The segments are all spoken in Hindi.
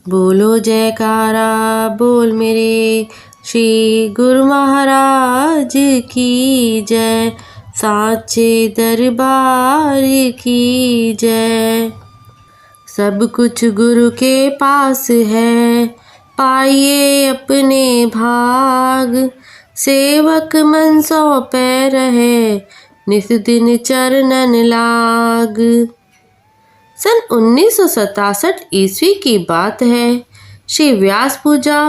बोलो जयकारा बोल मेरे श्री गुरु महाराज की जय, साचे दरबार की जय। सब कुछ गुरु के पास है, पाइए अपने भाग। सेवक मन सौंपे रहे, नित दिन चरणन लाग। सन 1967 ईस्वी की बात है। श्री व्यास पूजा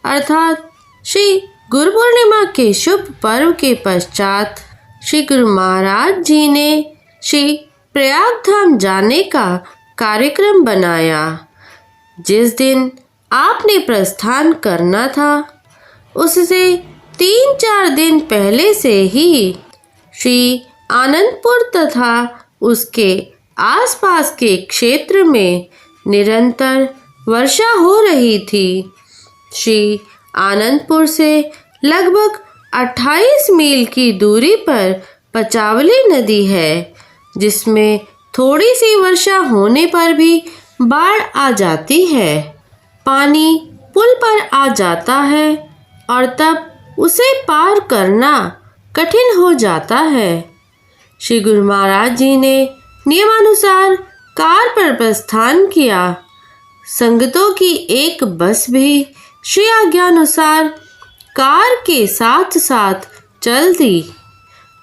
अर्थात श्री गुरु पूर्णिमा के शुभ पर्व के पश्चात श्री गुरु महाराज जी ने श्री प्रयाग धाम जाने का कार्यक्रम बनाया। जिस दिन आपने प्रस्थान करना था, उससे 3-4 दिन पहले से ही श्री आनंदपुर तथा उसके आसपास के क्षेत्र में निरंतर वर्षा हो रही थी। श्री आनंदपुर से लगभग 28 मील की दूरी पर पचावली नदी है, जिसमें थोड़ी सी वर्षा होने पर भी बाढ़ आ जाती है। पानी पुल पर आ जाता है और तब उसे पार करना कठिन हो जाता है। श्री गुरु महाराज जी ने नियमानुसार कार पर प्रस्थान किया। संगतों की एक बस भी श्री आज्ञानुसार कार के साथ साथ चल दी।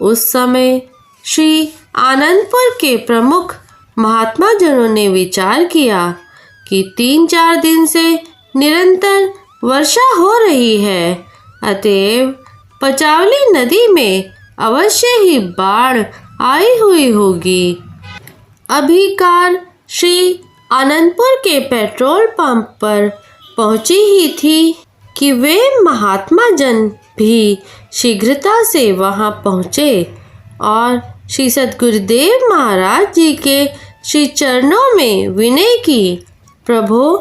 उस समय श्री आनंदपुर के प्रमुख महात्मा जनों ने विचार किया कि 3-4 दिन से निरंतर वर्षा हो रही है, अतएव पचावली नदी में अवश्य ही बाढ़ आई हुई होगी। अभी कार श्री आनंदपुर के पेट्रोल पंप पर पहुंची ही थी कि वे महात्मा जन भी शीघ्रता से वहां पहुंचे और श्री सद्गुरुदेव महाराज जी के श्री चरणों में विनय की। प्रभु,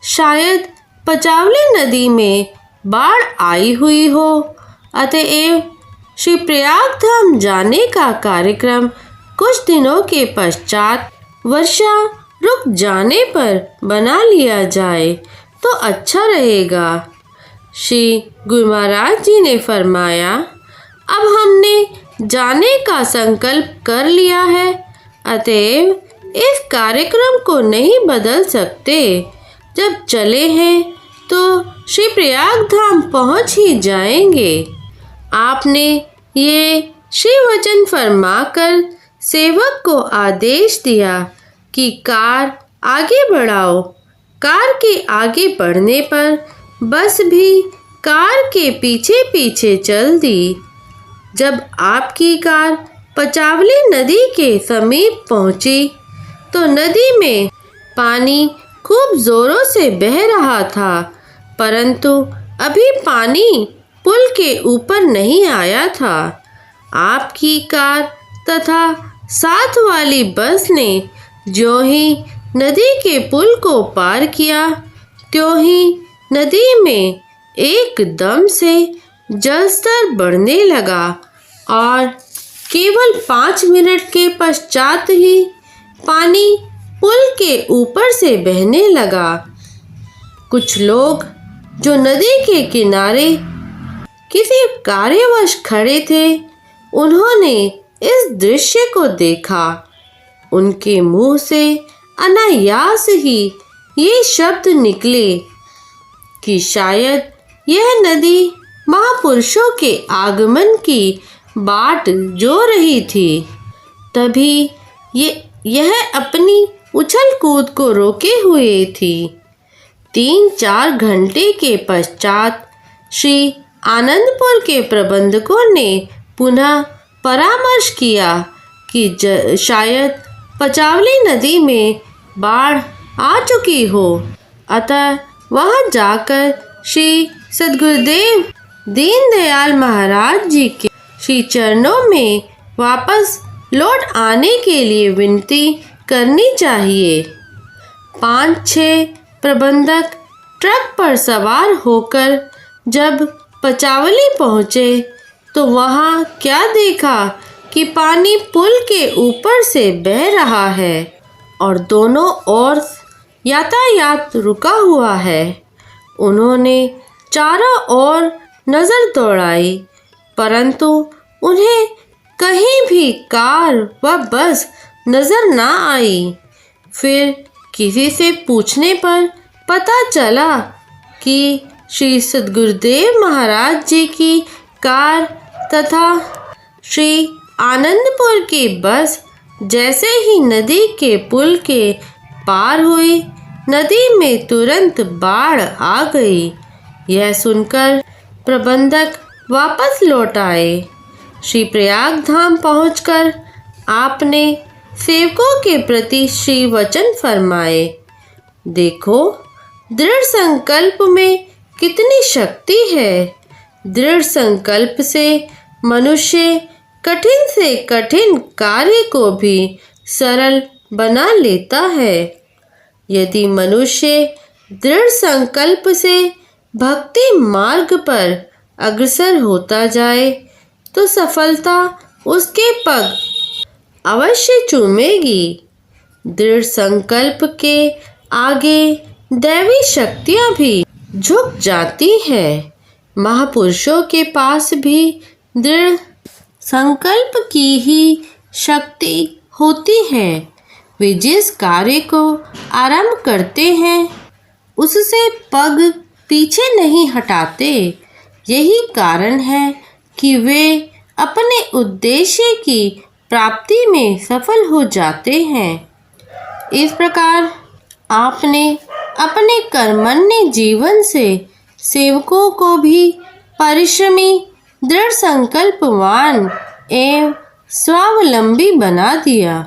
शायद पचावली नदी में बाढ़ आई हुई हो, अतएव श्री प्रयाग धाम जाने का कार्यक्रम कुछ दिनों के पश्चात वर्षा रुक जाने पर बना लिया जाए तो अच्छा रहेगा। श्री गुरु महाराज जी ने फरमाया, अब हमने जाने का संकल्प कर लिया है, अतएव इस कार्यक्रम को नहीं बदल सकते। जब चले हैं तो श्री प्रयाग धाम पहुंच ही जाएंगे। आपने ये श्री वचन फरमाकर सेवक को आदेश दिया कि कार आगे बढ़ाओ। कार के आगे बढ़ने पर बस भी कार के पीछे पीछे चल दी। जब आपकी कार पचावली नदी के समीप पहुंची तो नदी में पानी खूब जोरों से बह रहा था, परंतु अभी पानी पुल के ऊपर नहीं आया था। आपकी कार तथा साथ वाली बस ने ज्यों ही नदी के पुल को पार किया, त्यों ही नदी में एकदम से जलस्तर बढ़ने लगा और केवल 5 मिनट के पश्चात ही पानी पुल के ऊपर से बहने लगा। कुछ लोग जो नदी के किनारे किसी कार्यवश खड़े थे, उन्होंने इस दृश्य को देखा। उनके मुंह से अनायास ही ये शब्द निकले कि शायद यह नदी महापुरुषों के आगमन की बाट जो रही थी। तभी यह अपनी उछल कूद को रोके हुए थी। 3-4 घंटे के पश्चात श्री आनंदपुर के प्रबंधकों ने पुनः परामर्श किया कि शायद पचावली नदी में बाढ़ आ चुकी हो, अतः वहां जाकर श्री सद्गुरुदेव दीनदयाल महाराज जी के श्री चरणों में वापस लौट आने के लिए विनती करनी चाहिए। 5-6 प्रबंधक ट्रक पर सवार होकर जब पचावली पहुंचे तो वहां क्या देखा कि पानी पुल के ऊपर से बह रहा है और दोनों ओर यातायात रुका हुआ है। उन्होंने चारों ओर नज़र दौड़ाई, परंतु उन्हें कहीं भी कार व बस नज़र न आई। फिर किसी से पूछने पर पता चला कि श्री सद्गुरुदेव महाराज जी की कार तथा श्री आनंदपुर की बस जैसे ही नदी के पुल के पार हुई, नदी में तुरंत बाढ़ आ गई। यह सुनकर प्रबंधक वापस लौट आए। श्री प्रयाग धाम पहुंचकर आपने सेवकों के प्रति श्री वचन फरमाए। देखो, दृढ़ संकल्प में कितनी शक्ति है। दृढ़ संकल्प से मनुष्य कठिन से कठिन कार्य को भी सरल बना लेता है। यदि मनुष्य दृढ़ संकल्प से भक्ति मार्ग पर अग्रसर होता जाए तो सफलता उसके पग अवश्य चूमेगी। दृढ़ संकल्प के आगे दैवी शक्तियाँ भी झुक जाती हैं। महापुरुषों के पास भी दृढ़ संकल्प की ही शक्ति होती है। वे जिस कार्य को आरंभ करते हैं उससे पग पीछे नहीं हटाते। यही कारण है कि वे अपने उद्देश्य की प्राप्ति में सफल हो जाते हैं। इस प्रकार आपने अपने कर्मण्य जीवन से सेवकों को भी परिश्रमी, दृढ़ संकल्पवान एवं स्वावलंबी बना दिया।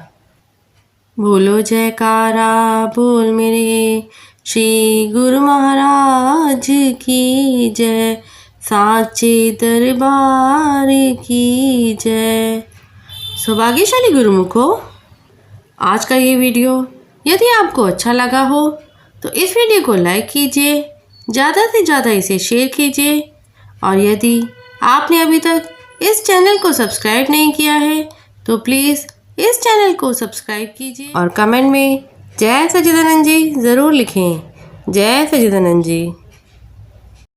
बोलो जयकारा बोल मेरे श्री गुरु महाराज की जय, साचे दरबार की जय। सौभाग्यशाली गुरुमुखों, आज का ये वीडियो यदि आपको अच्छा लगा हो तो इस वीडियो को लाइक कीजिए, ज़्यादा से ज़्यादा इसे शेयर कीजिए, और यदि आपने अभी तक इस चैनल को सब्सक्राइब नहीं किया है तो प्लीज़ इस चैनल को सब्सक्राइब कीजिए और कमेंट में जय सच्चिदानंद जी ज़रूर लिखें। जय सच्चिदानंद जी।